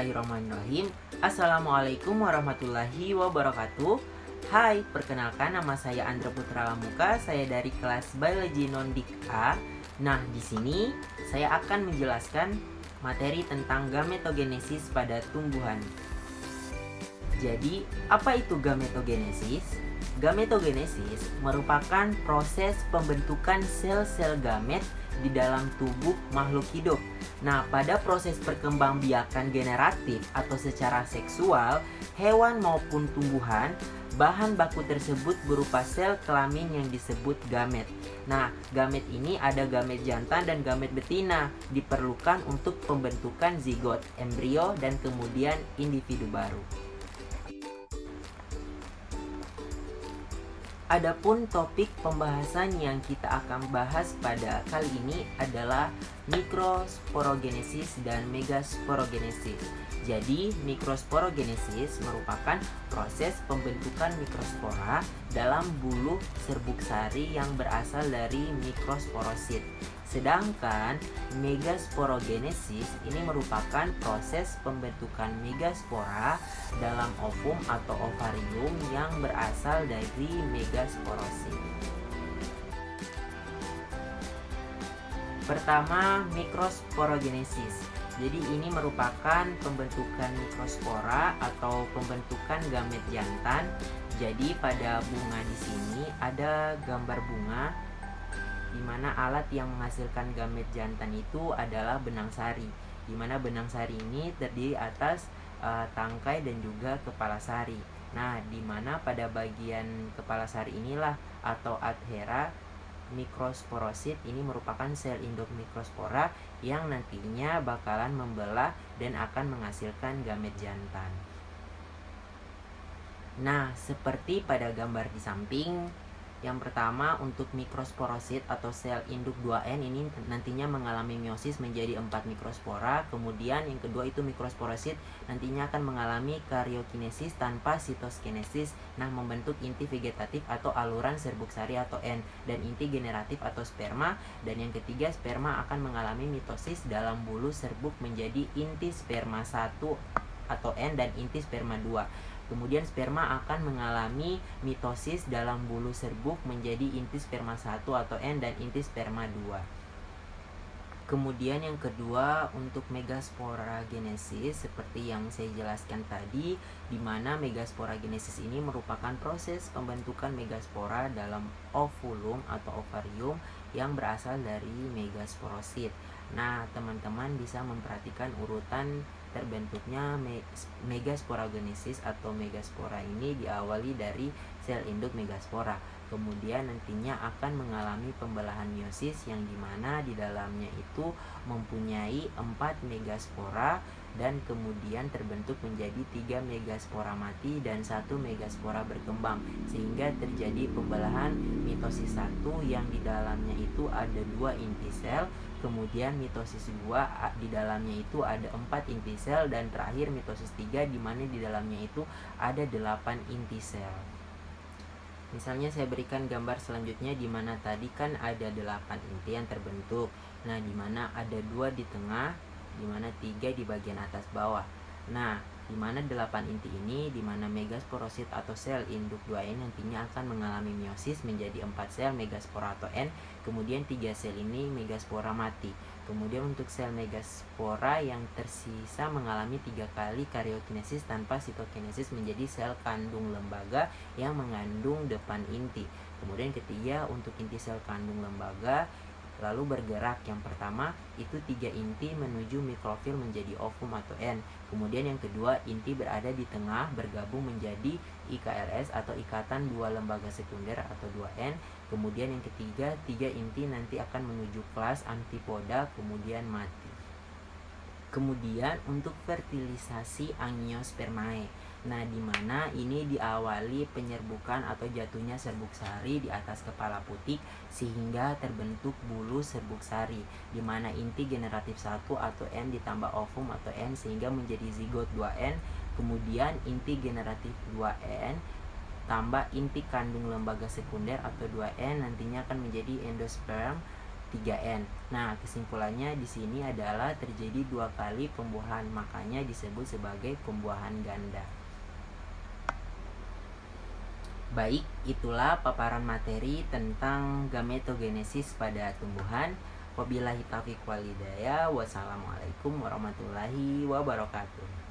Bismillahirrahmanirrahim. Assalamualaikum warahmatullahi wabarakatuh. Hai, perkenalkan nama saya Andra Putra Lamuka. Saya dari kelas Biologi Non-Dik A. Nah, di sini saya akan menjelaskan materi tentang gametogenesis pada tumbuhan. Jadi, apa itu gametogenesis? Gametogenesis merupakan proses pembentukan sel-sel gamet di dalam tubuh makhluk hidup. Nah, pada proses perkembangbiakan generatif atau secara seksual, hewan maupun tumbuhan, bahan baku tersebut berupa sel kelamin yang disebut gamet. Nah, gamet ini ada gamet jantan dan gamet betina, diperlukan untuk pembentukan zigot, embrio, dan kemudian individu baru. Adapun topik pembahasan yang kita akan bahas pada kali ini adalah mikrosporogenesis dan megasporogenesis. Jadi, mikrosporogenesis merupakan proses pembentukan mikrospora dalam buluh serbuk sari yang berasal dari mikrosporosit. Sedangkan megasporogenesis ini merupakan proses pembentukan megaspora dalam ovum atau ovarium yang berasal dari megasporosit. Pertama, mikrosporogenesis. Jadi ini merupakan pembentukan mikrospora atau pembentukan gamet jantan. Jadi pada bunga di sini ada gambar bunga di mana alat yang menghasilkan gamet jantan itu adalah benang sari. Di mana benang sari ini terdiri atas tangkai dan juga kepala sari. Nah, di mana pada bagian kepala sari inilah atau adhera mikrosporosit ini merupakan sel induk mikrospora yang nantinya bakalan membelah dan akan menghasilkan gamet jantan. Nah, seperti pada gambar di samping, yang pertama untuk mikrosporosit atau sel induk 2N ini nantinya mengalami meiosis menjadi 4 mikrospora. Kemudian yang kedua itu mikrosporosit nantinya akan mengalami karyokinesis tanpa sitoskinesis. Nah, membentuk inti vegetatif atau aluran serbuk sari atau N dan inti generatif atau sperma. Dan yang ketiga, sperma akan mengalami mitosis dalam bulu serbuk menjadi inti sperma 1 atau N dan inti sperma 2. Kemudian sperma akan mengalami mitosis dalam bulu serbuk menjadi inti sperma 1 atau N dan inti sperma 2. Kemudian yang kedua untuk megasporogenesis seperti yang saya jelaskan tadi, di mana megasporogenesis ini merupakan proses pembentukan megaspora dalam ovulum atau ovarium yang berasal dari megasporosit. Nah, teman-teman bisa memperhatikan urutan terbentuknya megasporogenesis atau megaspora ini diawali dari sel induk megaspora. Kemudian nantinya akan mengalami pembelahan meiosis yang dimana di dalamnya itu mempunyai 4 megaspora dan kemudian terbentuk menjadi 3 megaspora mati dan 1 megaspora berkembang, sehingga terjadi pembelahan mitosis 1 yang di dalamnya itu ada 2 inti sel, kemudian mitosis 2 di dalamnya itu ada 4 inti sel, dan terakhir mitosis 3 di mana di dalamnya itu ada 8 inti sel. Misalnya saya berikan gambar selanjutnya di mana tadi kan ada 8 inti yang terbentuk. Nah, di mana ada 2 di tengah, di mana 3 di bagian atas bawah. Nah, di mana 8 inti ini di mana megasporosit atau sel induk 2N nantinya akan mengalami meiosis menjadi 4 sel megaspora atau N, kemudian 3 sel ini megaspora mati. Kemudian untuk sel megaspora yang tersisa mengalami 3 kali karyokinesis tanpa sitokinesis menjadi sel kandung lembaga yang mengandung depan inti. Kemudian ketiga untuk inti sel kandung lembaga lalu bergerak. Yang pertama itu 3 inti menuju mikrofil menjadi ovum atau N. Kemudian yang kedua inti berada di tengah bergabung menjadi IKLS atau ikatan 2 lembaga sekunder atau 2N. Kemudian yang ketiga 3 inti nanti akan menuju kelas antipoda kemudian mati. Kemudian untuk fertilisasi angiospermae. Nah, di mana ini diawali penyerbukan atau jatuhnya serbuk sari di atas kepala putik sehingga terbentuk bulu serbuk sari, di mana inti generatif 1 atau N ditambah ovum atau N sehingga menjadi zigot 2N. Kemudian inti generatif 2N tambah inti kandung lembaga sekunder atau 2N nantinya akan menjadi endosperm 3N. Nah, kesimpulannya di sini adalah terjadi 2 kali pembuahan, makanya disebut sebagai pembuahan ganda. Baik, itulah paparan materi tentang gametogenesis pada tumbuhan. Wabillahi taufiq wal hidayah. Wassalamualaikum warahmatullahi wabarakatuh.